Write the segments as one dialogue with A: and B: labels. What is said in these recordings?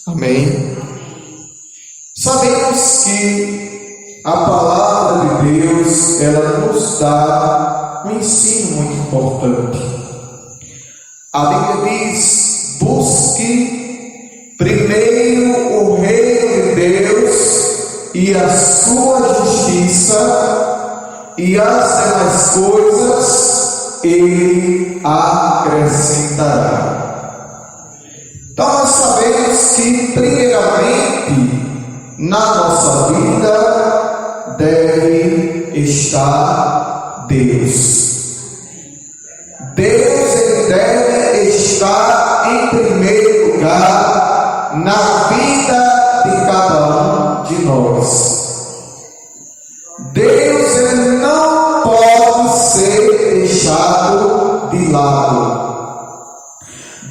A: Amém? Sabemos que a palavra de Deus, ela nos dá um ensino muito importante. A Bíblia diz: busque primeiro o reino de Deus e a sua justiça, e as demais coisas Ele acrescentará. Então nós sabemos que primeiramente na nossa vida deve estar Deus. Deus, ele deve estar em primeiro lugar na vida de cada um de nós. Deus, ele não pode ser deixado de lado.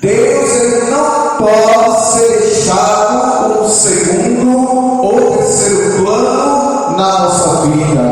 A: Deus, ele não pode ser deixado como segundo ou terceiro plano na nossa vida.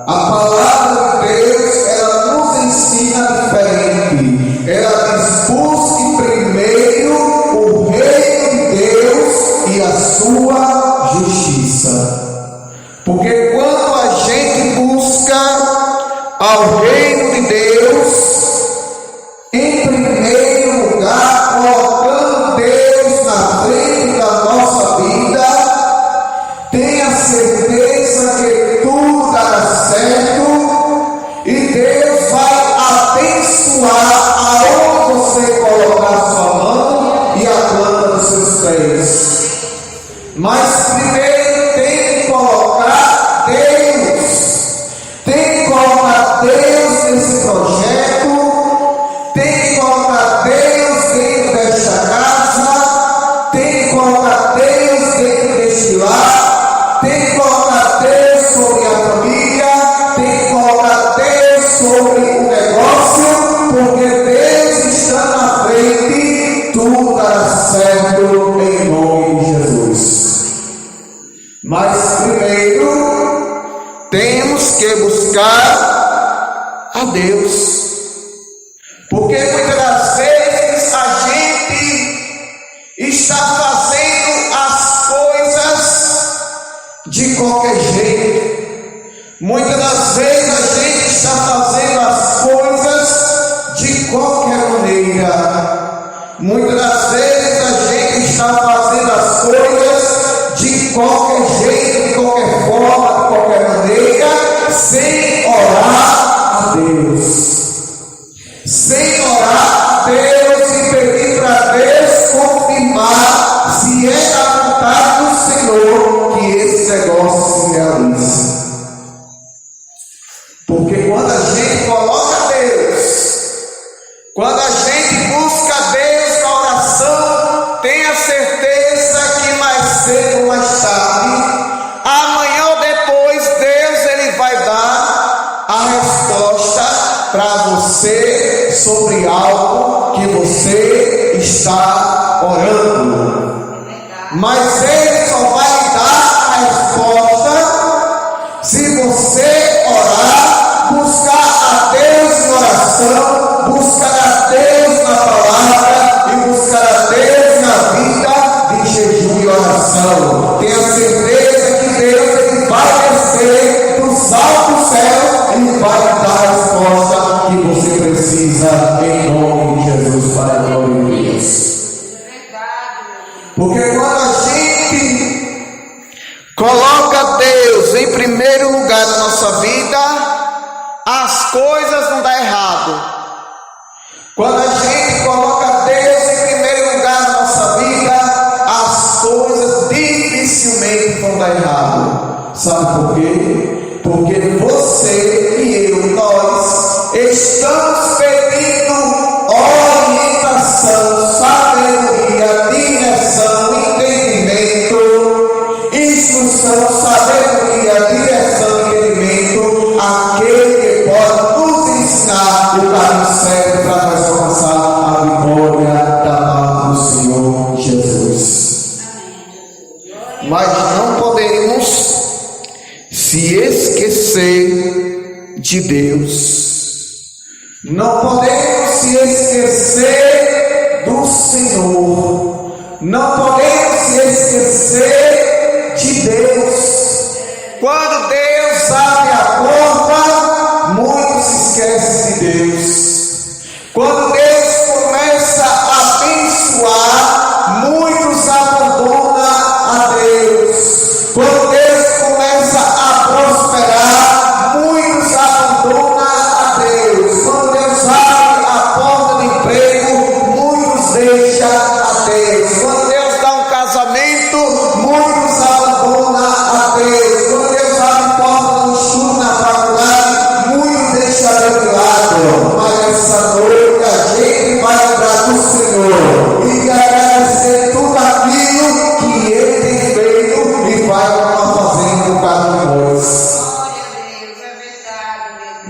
A: A palavra de Deus, ela nos ensina diferente. Ela diz: busque primeiro o reino de Deus e a sua justiça. Porque quando a gente busca ao reino de Deus, em primeiro lugar, colocando Deus na frente da nossa vida, tenha certeza que tudo dará certo e Deus vai abençoar aonde você colocar sua mão e a planta dos seus pés. Mas primeiro tem que colocar Deus, tem que colocar Deus nesse projeto, tem que colocar Deus dentro desta casa, tem que colocar Deus dentro deste lar, tem que colocar Deus sobre a família, tem que colocar Deus sobre o negócio, porque Deus está na frente, tudo dará certo em nome de Jesus. Mas primeiro temos que buscar a Deus. Porque muitas das vezes a gente está fazendo as coisas de qualquer jeito. Muitas das vezes a gente está fazendo as coisas de qualquer maneira. Muitas das vezes a gente está fazendo as coisas de qualquer jeito, de qualquer forma, de qualquer maneira, sem orar a Deus. Sem orar a Deus e pedir para Deus confirmar se é da vontade do Senhor que esse negócio se realize. Porque quando a gente coloca Deus, quando a gente busca Deus na oração, tenha certeza que mais cedo ou mais tarde, amanhã ou depois, Deus ele vai dar a resposta para você sobre algo que você está orando. Mas Ele só vai dar a resposta se você orar, buscar a Deus em oração, buscar a Deus na palavra e buscar a Deus na vida de jejum e oração. Tenha certeza que Deus ele vai descer dos altos céus e vai dar a resposta que você precisa em nome de Jesus, para a glória de Deus. Porque quando a gente coloca Deus em primeiro lugar na nossa vida, as coisas não dão errado. Quando a gente coloca Deus em primeiro lugar na nossa vida, as coisas dificilmente vão dar errado. Sabe por quê? Porque você e eu, nós estamos pedindo orientação, sabedoria, direção, entendimento, instrução, sabedoria, direção, entendimento, aquele que pode nos ensinar o caminho certo para nós alcançar a vitória da paz do Senhor Jesus. Mas não podemos se esquecer de Deus. Não podemos se esquecer do Senhor. Não podemos esquecer de Deus. Quando Deus abre a porta, muitos se esquecem de Deus. Quando Deus começa a abençoar, muitos abandonam a Deus. Quando Deus começa a prosperar, muitos abandonam a Deus. Quando Deus abre a porta de emprego, muitos deixam a Deus. Quando Deus dá um casamento, muitos abandonam a Deus. Quando Deus abre porta no estudo, na faculdade, muitos deixam a Deus de lado. Mas essa noite a gente vai lembrar do Senhor e agradecer tudo aquilo que Ele tem feito e vai continuar fazendo por causa de nós.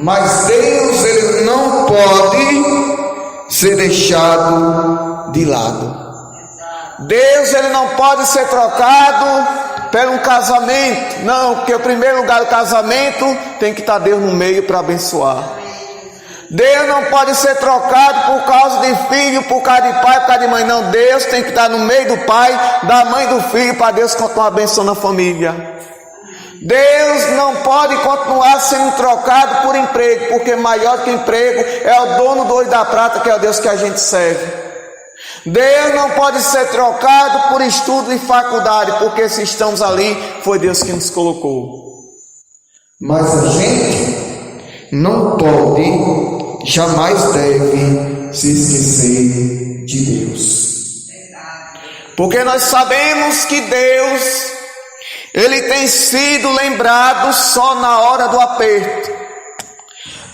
A: Mas Deus, Ele não pode ser deixado de lado. Deus, Ele não pode ser trocado por um casamento. Não, porque o primeiro lugar do casamento tem que estar Deus no meio para abençoar. Deus não pode ser trocado por causa de filho, por causa de pai, por causa de mãe. Não, Deus tem que estar no meio do pai, da mãe e do filho, para Deus continuar abençoando a família. Deus não pode continuar sendo trocado por emprego, porque maior que emprego é o dono do ouro e da prata, que é o Deus que a gente serve. Deus não pode ser trocado por estudo e faculdade, porque se estamos ali, foi Deus que nos colocou. Mas a gente não pode, jamais deve se esquecer de Deus. Porque nós sabemos que Deus, Ele tem sido lembrado só na hora do aperto.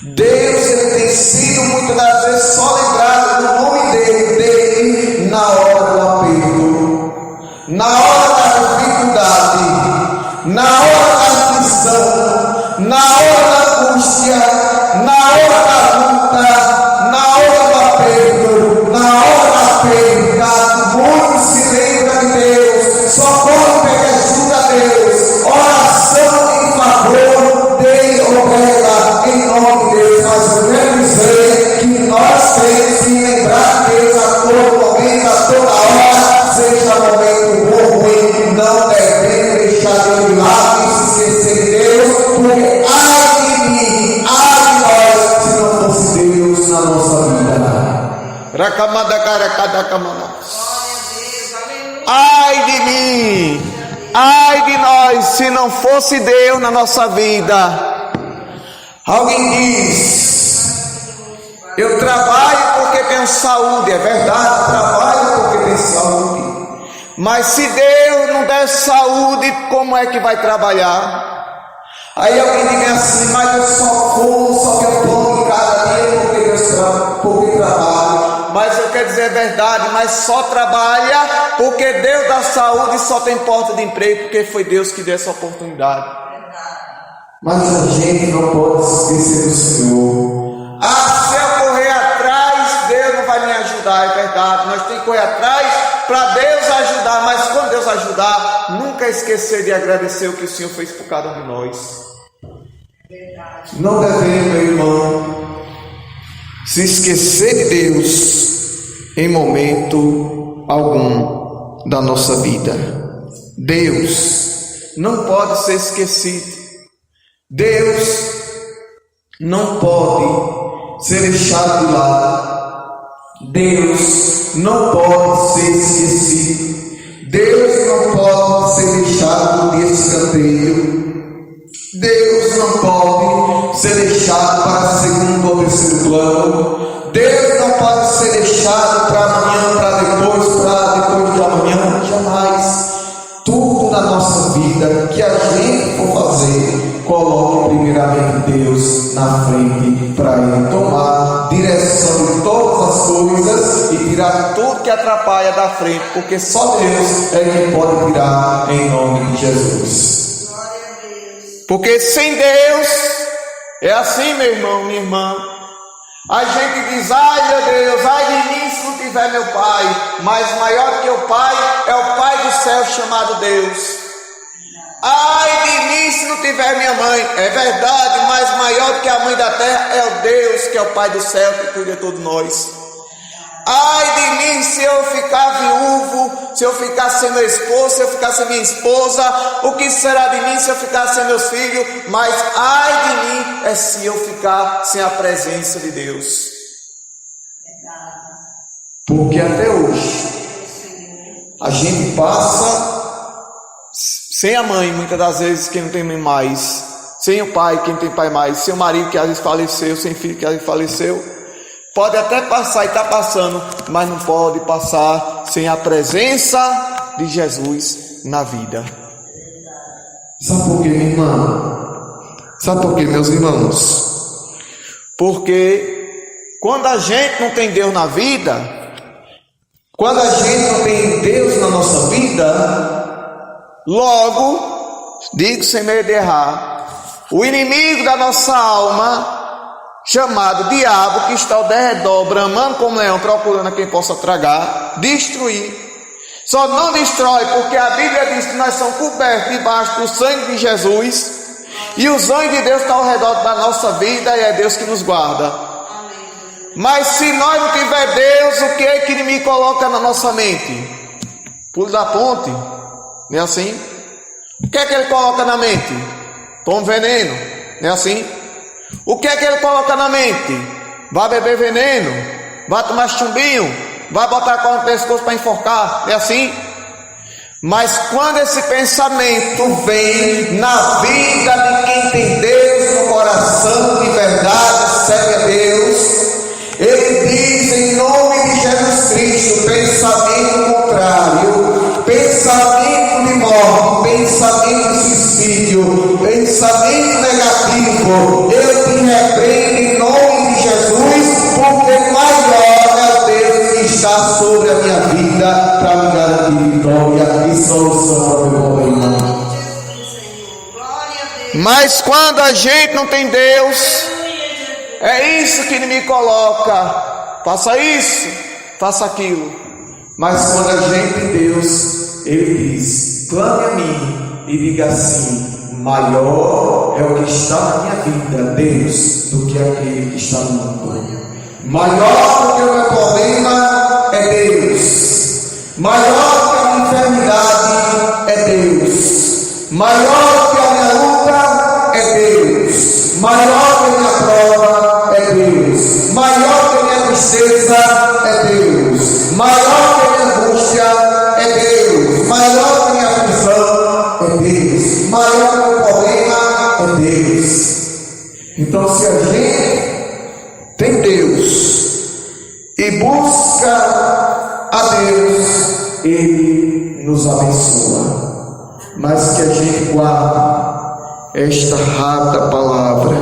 A: Deus, Ele tem sido muitas das vezes só lembrado do nome dele na hora do aperto, na hora da dificuldade, na hora da aflição, na hora da angústia, na hora da luta, na hora do aperto, na hora da perda. Muitos se lembram de Deus, só podem pedir ajuda a Deus, oração em favor dele ou dela, em nome de Deus. Mas eu quero dizer que nós temos que lembrar de Deus a todo momento, a toda hora, seja momento bom ou ruim. Não devemos deixar Deus de lado e se esquecer de Deus, porque ai de mim, ai de nós, se não fosse Deus na nossa vida. Ai de mim, ai de nós, se não fosse Deus na nossa vida. Alguém diz: eu trabalho porque tenho saúde. É verdade, trabalho porque tenho saúde. Mas se Deus não der saúde, como é que vai trabalhar? Aí alguém diz assim: mas eu só que eu tomo cada dia porque trabalho. Mas eu quero dizer a verdade, mas só trabalha porque Deus dá saúde e só tem porta de emprego, porque foi Deus que deu essa oportunidade. Mas a gente não pode se esquecer do Senhor. Se eu correr atrás, Deus não vai me ajudar. É verdade, nós temos que correr atrás para Deus ajudar. Mas quando Deus ajudar, nunca esquecer de agradecer o que o Senhor fez por cada um de nós. Não devemos, meu irmão, se esquecer de Deus em momento algum da nossa vida. Deus não pode ser esquecido. Deus não pode ser deixado de lado. Deus não pode ser esquecido. Deus não pode ser deixado de escanteio. Deus não pode ser deixado para segundo ou terceiro plano. Deus não pode ser deixado para amanhã, para depois de amanhã. Jamais. Tudo na nossa vida que a gente for fazer, coloque primeiramente Deus na frente para Ele tomar direção de todas as coisas e tirar tudo que atrapalha da frente, porque só Deus é quem pode tirar, em nome de Jesus. Porque sem Deus é assim, meu irmão, minha irmã. A gente diz: ai meu Deus, ai de mim se não tiver meu pai. Mas maior que o pai é o Pai do céu chamado Deus. Ai de mim se não tiver minha mãe. É verdade, mas maior que a mãe da terra é o Deus, que é o Pai do céu, que cuida de todos nós. Ai de mim se eu ficar viúvo,
B: se eu ficar sem meu esposo, se eu ficar sem minha esposa? O que será de mim se eu ficar sem meus filhos? Mas ai de mim é se eu ficar sem a presença de Deus.
A: Porque até hoje a gente passa
B: sem a mãe, muitas das vezes, quem não tem mãe mais. Sem o pai, quem tem pai mais. Sem o marido, que às vezes faleceu. Sem filho, que às vezes faleceu. Pode até passar e está passando, mas não pode passar sem a presença de Jesus na vida.
A: Sabe por quê, minha irmã? Sabe por quê, meus irmãos?
B: Porque quando a gente não tem Deus na vida,
A: quando a gente não tem Deus na nossa vida,
B: logo, digo sem medo de errar, o inimigo da nossa alma, chamado diabo, que está ao derredor, bramando como leão, procurando a quem possa tragar, destruir. Só não destrói porque a Bíblia diz que nós somos cobertos debaixo do sangue de Jesus, e o sangue de Deus está ao redor da nossa vida, e é Deus que nos guarda. Mas se nós não tiver Deus, o que é que o inimigo coloca na nossa mente? Pulo da ponte, não é assim? O que é que ele coloca na mente? Toma veneno, não é assim? O que é que ele coloca na mente? Vai beber veneno, vai tomar chumbinho, vai botar a corda no pescoço para enforcar, é assim? Mas quando esse pensamento vem na vida de quem tem Deus no coração, de verdade, serve a Deus, ele diz em nome de Jesus Cristo: pensamento contrário, pensamento de morte, pensamento de suicídio, pensamento negativo, eu te repreendo em nome de Jesus, porque maior é o Deus que está sobre a minha vida para me garantir vitória e solução para o meu problema. Mas quando a gente não tem Deus, é isso que ele me coloca: faça isso, faça aquilo.
A: Mas quando a gente tem Deus, ele diz: clame a mim e diga assim: maior é o que está na minha vida, Deus, do que aquele que está no mundo. Maior do que o meu problema é Deus. Maior do que a minha enfermidade é Deus. Maior do que a minha luta é Deus. Maior que a minha prova é Deus. Maior que a minha tristeza é Deus. Maior que a minha angústia é Deus. Maior que a minha aflição é Deus. Maior que o meu problema é Deus. Então, se a gente tem Deus e busca a Deus, Ele nos abençoa. Mas que a gente guarde esta rata palavra,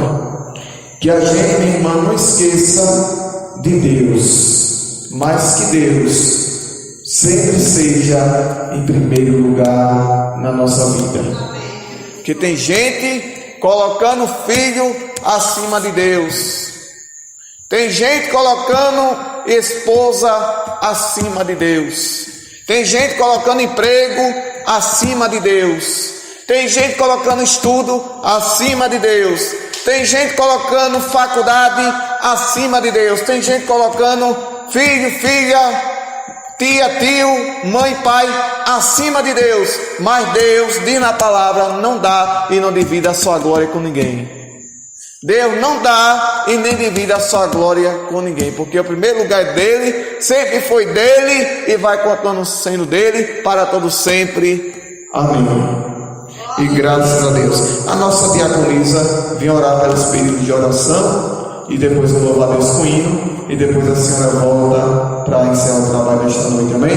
A: que a gente, minha irmã, não esqueça de Deus, mas que Deus sempre seja em primeiro lugar na nossa vida.
B: Que tem gente colocando o filho acima de Deus, tem gente colocando esposa acima de Deus, tem gente colocando emprego acima de Deus, tem gente colocando estudo acima de Deus, tem gente colocando faculdade acima de Deus, tem gente colocando filho, filha, tia, tio, mãe, pai acima de Deus. Mas Deus diz na palavra: não dá e não divide a sua glória com ninguém. Deus não dá e nem divide a sua glória com ninguém, porque o primeiro lugar é dele, sempre foi dele e vai continuando sendo dele para todo sempre.
A: Amém. E graças a Deus. A nossa diaconisa vem orar pelos períodos de oração, e depois eu louvo a Deus com hino, e depois a senhora volta para encerrar o trabalho desta noite. Amém?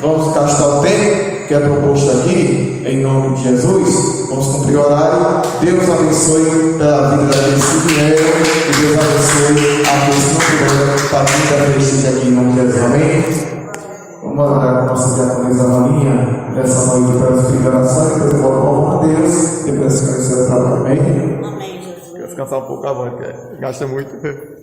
A: Vamos gastar o tempo que é proposto aqui, em nome de Jesus. Vamos cumprir o horário. Deus abençoe pela vida daqueles que vieram, e Deus abençoe aqueles que não puderam, para que cada vez esteja aqui em nome de Jesus. Amém? Vamos orar com a nossa diaconisa Valinha nessa noite para os de oração, e depois eu volto com Deus, depois a senhora vai trabalhar. Amém?
B: Amém, Jesus. Quer descansar um pouco a voz, que gasta muito.